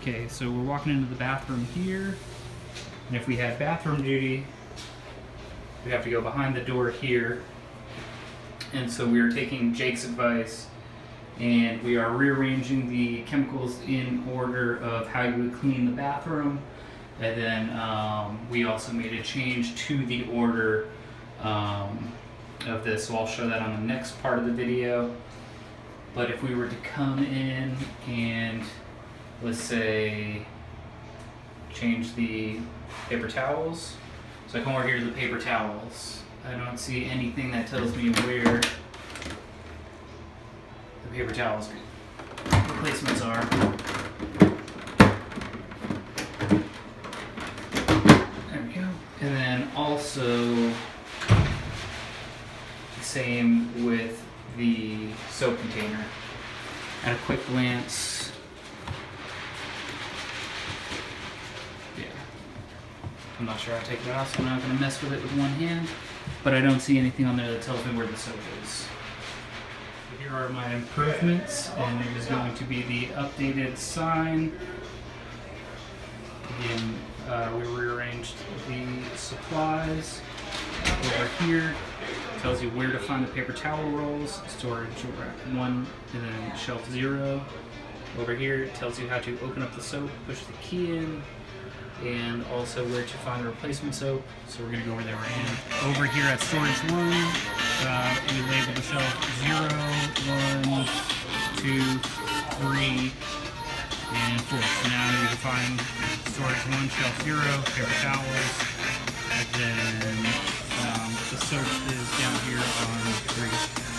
Okay, so we're walking into the bathroom here, and if we had bathroom duty, we have to go behind the door here. And so we are taking Jake's advice, and we are rearranging the chemicals in order of how you would clean the bathroom. And then we also made a change to the order of this, so I'll show that on the next part of the video. But if we were to come in and, let's say, change the paper towels. So I come over here to the paper towels. I don't see anything that tells me where the paper towels replacements are. There we go. And then also the same with the soap container. At a quick glance, yeah, I'm not sure how to take that off, so I'm not going to mess with it with one hand, but I don't see anything on there that tells me where the soap is. Here are my improvements, and it is going to be the updated sign. Again, we rearranged the supplies over here. Tells you where to find the paper towel rolls, storage rack 1, and then shelf 0. Over here it tells you how to open up the soap, push the key in, and also where to find the replacement soap. So we're going to go over there right now. Over here at storage 1, we labeled the shelf 0, 1, 2, 3, and 4. So now you can find storage 1, shelf 0, paper towels, and then the soap is down here on 3.